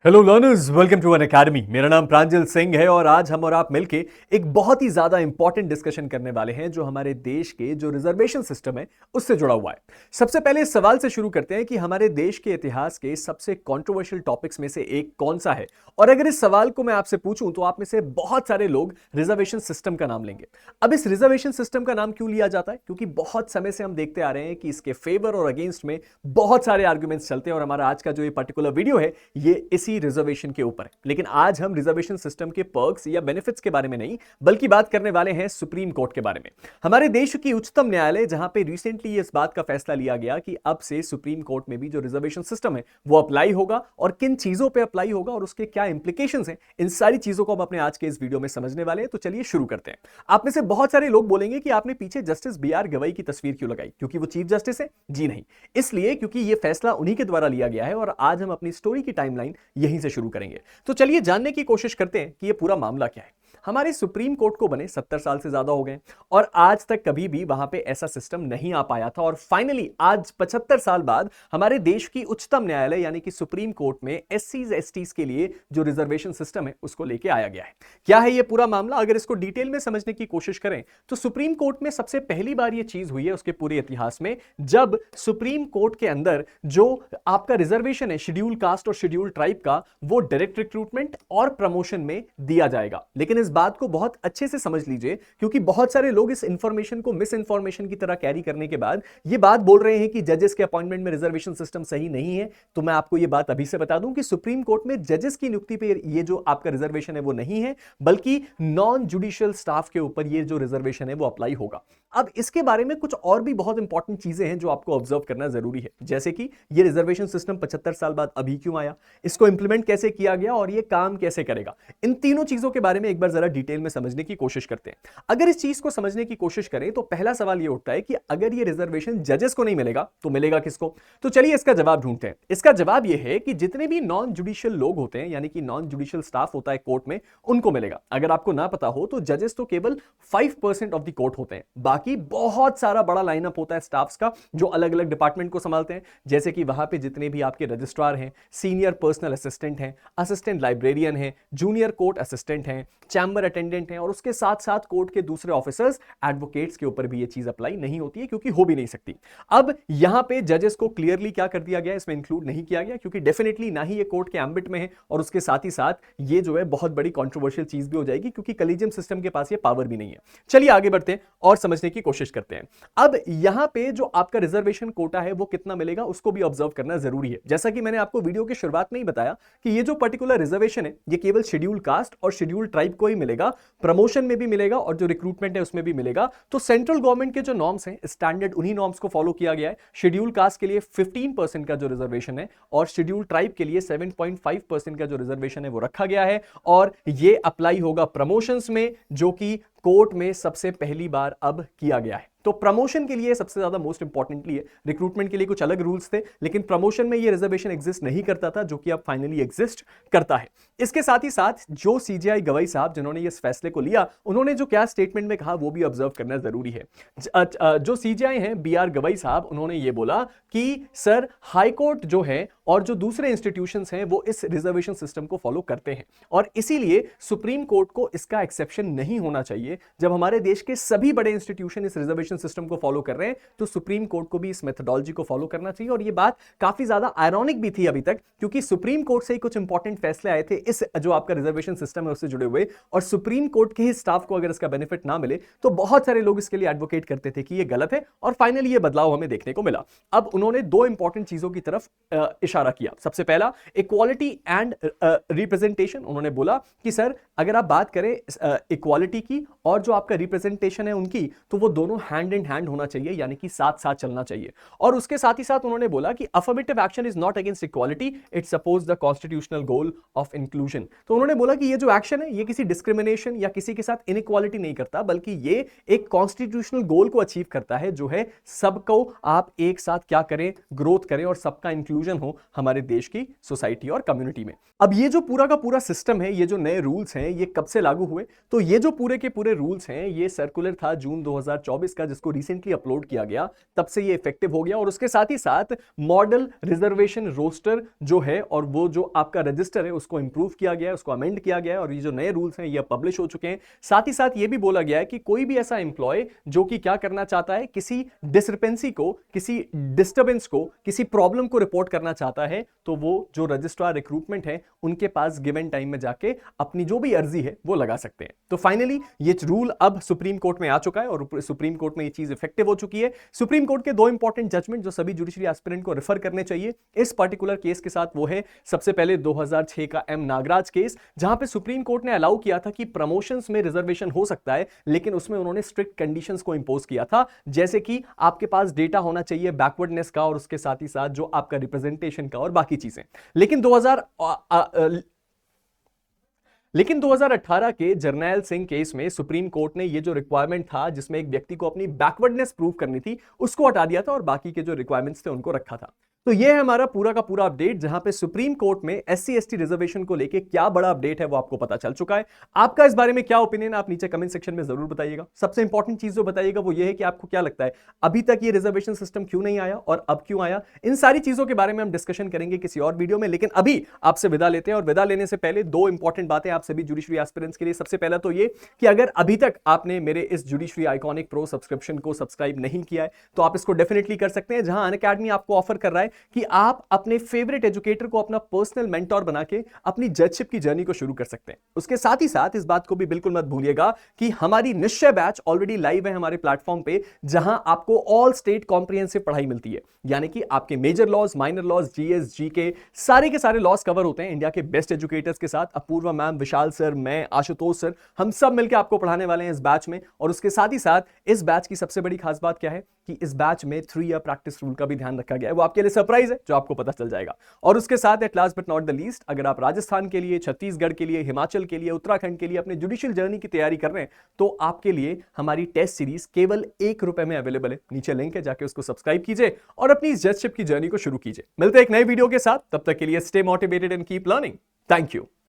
Hello learners, welcome to N academy. मेरा नाम प्रांजल सिंह है और आज हम और आप मिलके एक बहुत ही ज्यादा इंपॉर्टेंट डिस्कशन करने वाले हैं जो हमारे देश के जो रिजर्वेशन सिस्टम है उससे जुड़ा हुआ है। सबसे पहले इस सवाल से शुरू करते हैं कि हमारे देश के इतिहास के सबसे कंट्रोवर्शियल टॉपिक्स में से एक कौन सा है। और अगर इस सवाल को मैं आपसे पूछूं तो आप में से बहुत सारे लोग रिजर्वेशन सिस्टम का नाम लेंगे। अब इस रिजर्वेशन सिस्टम का नाम क्यों लिया जाता है? क्योंकि बहुत समय से हम देखते आ रहे हैं कि इसके फेवर और अगेंस्ट में बहुत सारे आर्ग्यूमेंट्स चलते हैं और हमारा आज का जो ये पर्टिकुलर वीडियो है ये इसी रिजर्वेशन के ऊपर है। लेकिन आज हम रिजर्वेशन सिस्टम के पर्क्स या बेनिफिट्स के बारे में नहीं बल्कि बात करने वाले हैं सुप्रीम कोर्ट के बारे में। हमारे देश की उच्चतम न्यायालय जहां पे रिसेंटली इस बात का फैसला लिया गया कि अब से सुप्रीम कोर्ट में भी जो रिजर्वेशन सिस्टम है वो अप्लाई होगा और किन चीजों पे अप्लाई होगा और उसके क्या इंप्लीकेशंस हैं, इन सारी चीजों को हम अपने आज के इस वीडियो में समझने वाले हैं। तो चलिए शुरू करते हैं। आप में से बहुत सारे लोग बोलेंगे कि आपने पीछे जस्टिस बी आर गवई की तस्वीर क्यों लगाई? क्योंकि वो चीफ जस्टिस है? जी नहीं, इसलिए क्योंकि ये फैसला उन्हीं के द्वारा लिया गया है और आज हम अपनी स्टोरी की टाइमलाइन यहीं से शुरू करेंगे। तो चलिए जानने की कोशिश करते हैं कि यह पूरा मामला क्या है। हमारे सुप्रीम कोर्ट को बने 70 साल से ज्यादा हो गए और आज तक कभी भी वहां पे ऐसा सिस्टम नहीं आ पाया था और फाइनली आज 75 साल बाद हमारे देश की उच्चतम न्यायालय यानी कि सुप्रीम कोर्ट में एससीज एसटीज के लिए जो रिजर्वेशन सिस्टम है उसको लेके आया गया है। क्या है ये पूरा मामला? अगर इसको डिटेल में समझने की कोशिश करें तो सुप्रीम कोर्ट में सबसे पहली बार ये चीज हुई है उसके पूरे इतिहास में जब सुप्रीम कोर्ट के अंदर जो आपका रिजर्वेशन है शेड्यूल कास्ट और शेड्यूल ट्राइब का वो डायरेक्ट रिक्रूटमेंट और प्रमोशन में दिया जाएगा। लेकिन इस बात को बहुत अच्छे से समझ लीजिए क्योंकि बहुत सारे लोग इस इंफॉर्मेशन को मिस इंफॉर्मेशन की तरह कैरी करने के बाद ये बात बोल रहे हैं कि जजेस के अपॉइंटमेंट में रिजर्वेशन सिस्टम सही नहीं है। तो मैं आपको ये बात अभी से बता दूं कि सुप्रीम कोर्ट में जजेस की नियुक्ति पे ये जो आपका रिजर्वेशन है वो नहीं है बल्कि नॉन जुडिशियल स्टाफ के ऊपर ये जो रिजर्वेशन है वो अप्लाई होगा। अब इसके बारे में कुछ और भी बहुत इंपॉर्टेंट चीजें हैं जो आपको ऑब्जर्व करना जरूरी है, जैसे कि ये रिजर्वेशन सिस्टम 75 साल बाद अभी क्यों आया, इसको इंप्लीमेंट कैसे किया गया और ये काम कैसे करेगा। इन तीनों चीजों के बारे में एक बार जरा डिटेल में समझने की कोशिश करते हैं। अगर इस चीज को समझने की कोशिश करें तो पहला सवाल ये उठता है कि अगर ये रिजर्वेशन जजेस को नहीं मिलेगा तो मिलेगा किसको? तो चलिए इसका जवाब ढूंढते हैं। इसका जवाब ये है कि जितने भी नॉन जुडिशियल लोग होते हैं यानी कि नॉन जुडिशियल स्टाफ होता है कोर्ट में उनको मिलेगा। अगर आपको ना पता हो तो जजेस तो केवल 5% ऑफ द कोर्ट होते हैं, बाकी बहुत सारा बड़ा लाइनअप होता है स्टाफ्स का जो अलग अलग डिपार्टमेंट को संभालते हैं। जैसे कि वहां पे जितने भी आपके रजिस्ट्रार हैं, सीनियर पर्सनल असिस्टेंट हैं, असिस्टेंट लाइब्रेरियन हैं, जूनियर कोर्ट असिस्टेंट हैं, चैम्बर अटेंडेंट हैं और उसके साथ साथ कोर्ट के दूसरे ऑफिसर्स एडवोकेट्स के ऊपर भी ये चीज अप्लाई नहीं होती है क्योंकि हो भी नहीं सकती। अब यहां पे जजेस को क्लियरली क्या कर दिया गया, इसमें इंक्लूड नहीं किया गया क्योंकि डेफिनेटली ना ही ये कोर्ट के एम्बिट में है और उसके साथ ही साथ ये जो है बहुत बड़ी कंट्रोवर्शियल चीज भी हो जाएगी क्योंकि कलीजियम सिस्टम के पास ये पावर भी नहीं है। चलिए आगे बढ़ते हैं और समझने की कोशिश करते हैं। अब यहां पे जो आपका रिजर्वेशन कोटा है वो कितना मिलेगा उसको भी ऑब्जर्व करना जरूरी है। जैसा कि मैंने आपको वीडियो की शुरुआत में ही बताया कि ये जो पर्टिकुलर रिजर्वेशन है ये केवल शेड्यूल कास्ट और शेड्यूल ट्राइब को ही मिलेगा, प्रमोशन में भी मिलेगा और जो रिक्रूटमेंट है उसमें भी मिलेगा। तो सेंट्रल गवर्नमेंट के जो नॉर्म्स हैं स्टैंडर्ड उन्हीं नॉर्म्स को फॉलो किया गया है। शेड्यूल कास्ट के लिए 15% का जो रिजर्वेशन है और शेड्यूल ट्राइब के लिए 7.5% का जो रिजर्वेशन है वो रखा गया है और ये अप्लाई होगा प्रमोशंस में जो कि कोर्ट में सबसे पहली बार अब किया गया है। तो प्रमोशन के लिए सबसे ज्यादा मोस्ट इंपॉर्टेंटली है, रिक्रूटमेंट के लिए कुछ अलग रूल्स थे लेकिन प्रमोशन में ये रिजर्वेशन एग्जिस्ट नहीं करता था जो कि अब फाइनली एग्जिस्ट करता है। इसके साथ ही साथ जो सीजेआई गवई साहब जिन्होंने इस फैसले को लिया उन्होंने जो क्या स्टेटमेंट में कहा वो भी ऑब्जर्व करना जरूरी है। जो सीजेआई हैं बी आर गवई साहब उन्होंने ये बोला कि सर हाईकोर्ट जो है और जो दूसरे इंस्टीट्यूशंस हैं वो इस रिजर्वेशन सिस्टम को फॉलो करते हैं और इसीलिए सुप्रीम कोर्ट को इसका एक्सेप्शन नहीं होना चाहिए। जब हमारे देश के सभी बड़े इंस्टीट्यूशन इस रिजर्वेशन सिस्टम को फॉलो कर रहे हैं तो सुप्रीम कोर्ट को भी इस मेथोडोलॉजी को फॉलो करना चाहिए। और यह बात काफी ज्यादा आयरॉनिक भी थी अभी तक क्योंकि सुप्रीम कोर्ट से ही कुछ इंपॉर्टेंट फैसले आए थे इस जो आपका रिजर्वेशन सिस्टम है उससे जुड़े हुए और सुप्रीम कोर्ट के ही स्टाफ को अगर इसका बेनिफिट ना मिले तो बहुत सारे लोग इसके लिए एडवोकेट करते थे कि यह गलत है और फाइनली यह बदलाव हमें देखने को मिला। अब उन्होंने दो इंपॉर्टेंट चीजों की तरफ इशारा किया। सबसे पहला इक्वालिटी एंड रिप्रेजेंटेशन। उन्होंने बोला कि सर अगर आप बात करें इक्वालिटी की और जो आपका रिप्रेजेंटेशन है उनकी तो वो दोनों हैंड इन हैंड होना चाहिए यानी कि साथ साथ चलना चाहिए। और उसके साथ ही साथ उन्होंने बोला कि affirmative action is not against equality, it suppose the constitutional goal of inclusion. तो उन्होंने बोला कि ये जो एक्शन है ये किसी डिस्क्रिमिनेशन या किसी के साथ इनइक्वालिटी नहीं करता बल्कि ये एक कॉन्स्टिट्यूशनल गोल को अचीव करता है जो है सबको आप एक साथ क्या करें, ग्रोथ करें और सबका इंक्लूजन हो हमारे देश की सोसाइटी और कम्युनिटी में। अब ये जो पूरा का पूरा सिस्टम है, ये जो नए रूल्स हैं, ये कब से लागू हुए? तो ये जो पूरे के पूरे रूल्स हैं, ये सर्कुलर था जून 2024 का, जिसको रिसेंटली अपलोड किया गया, तब से ये इफेक्टिव हो गया। और उसके साथ ही साथ मॉडल रिजर्वेशन रोस्टर जो है और वो जो आपका रजिस्टर है उसको इंप्रूव किया गया है, उसको अमेंड किया गया है, और ये जो नए रूल्स हैं ये पब्लिश हो चुके हैं। साथ ही साथ ये भी बोला गया है कि कोई भी ऐसा एम्प्लॉय जो कि क्या करना चाहता है, किसी डिस्क्रिपेंसी को, किसी डिस्टर्बेंस को, किसी प्रॉब्लम को रिपोर्ट करना चाहता है, तो वो जो रजिस्ट्रार रिक्रूटमेंट है उनके पास गिवन टाइम में जाके अपनी जो भी अर्जी है वो लगा सकते हैं। तो फाइनली ये रूल अब सुप्रीम कोर्ट में आ चुका है और सुप्रीम कोर्ट में ये चीज इफेक्टिव हो चुकी है। सुप्रीम कोर्ट के दो इंपॉर्टेंट जजमेंट जो सभी जुडिशरी एस्पिरेंट को रेफर करने चाहिए इस पर्टिकुलर केस के साथ, वो है सबसे पहले 2006 का एम नागराज केस, जहां पे सुप्रीम कोर्ट ने अलाउ किया था कि प्रमोशंस में रिजर्वेशन हो सकता है, लेकिन उसमें उन्होंने स्ट्रिक्ट कंडीशंस को इंपोज किया था, जैसे कि आपके पास डेटा होना चाहिए बैकवर्डनेस का, और उसके साथ ही साथ जो आपका रिप्रेजेंटेशन का और बाकी चीजें। लेकिन 2018 के जर्नैल सिंह केस में सुप्रीम कोर्ट ने ये जो रिक्वायरमेंट था जिसमें एक व्यक्ति को अपनी बैकवर्डनेस प्रूव करनी थी, उसको हटा दिया था और बाकी के जो रिक्वायरमेंट्स थे उनको रखा था। तो ये है हमारा पूरा का पूरा अपडेट, जहां पे सुप्रीम कोर्ट में एससी एसटी रिजर्वेशन को लेके क्या बड़ा अपडेट है वो आपको पता चल चुका है। आपका इस बारे में क्या ओपिनियन, आप नीचे कमेंट सेक्शन में जरूर बताइएगा। सबसे इंपॉर्टेंट चीज जो बताइएगा वो ये है कि आपको क्या लगता है अभी तक ये रिजर्वेशन सिस्टम क्यों नहीं आया और अब क्यों आया। इन सारी चीजों के बारे में हम डिस्कशन करेंगे किसी और वीडियो में, लेकिन अभी आपसे विदा लेते हैं। और विदा लेने से पहले दो इंपॉर्टेंट बातें आप सभी जुडिशरी एस्पिरेंट्स के लिए। सबसे पहला तो ये कि अगर अभी तक आपने मेरे इस जुडिशरी आइकॉनिक प्रो सब्सक्रिप्शन को सब्सक्राइब नहीं किया है तो आप इसको डेफिनेटली कर सकते हैं, जहां अनअकैडमी आपको ऑफर कर रहा है कि आप अपने फेवरेट एजुकेटर को अपना पर्सनल मेंटोर बना के अपनी जजशिप की जर्नी को शुरू कर सकते हैं। उसके साथ ही साथ इस बात को भी बिल्कुल मत भूलिएगा कि हमारी निश्चय बैच ऑलरेडी लाइव है हमारे प्लेटफॉर्म पे, जहां आपको ऑल स्टेट कॉम्प्रिहेंसिव पढ़ाई मिलती है, यानी कि आपके major laws, minor laws, GS, GK सारे के सारे लॉज कवर होते हैं इंडिया के बेस्ट एजुकेटर्स के साथ। अपूर्वा मैम, विशाल सर, मैं, आशुतोष सर, हम सब मिलकर आपको पढ़ाने वाले हैं इस बैच में। और उसके साथ ही साथ इस बैच की सबसे बड़ी खास बात क्या है कि इस बैच में 3 ईयर प्रैक्टिस रूल का भी ध्यान रखा गया है। वो आपके लिए सरप्राइज है जो आपको पता चल जाएगा। और उसके साथ at last but not the least, अगर आप राजस्थान के लिए, छत्तीसगढ़ के लिए, हिमाचल के लिए, उत्तराखंड के लिए अपने जुडिशियल जर्नी की तैयारी कर रहे हैं तो आपके लिए हमारी टेस्ट सीरीज केवल ₹1 में अवेलेबल है। नीचे लिंक है, जाके उसको सब्सक्राइब कीजिए और अपनी जजशिप की जर्नी को शुरू कीजिए। मिलते हैं एक नए वीडियो के साथ, तब तक के लिए stay motivated and keep learning. Thank you.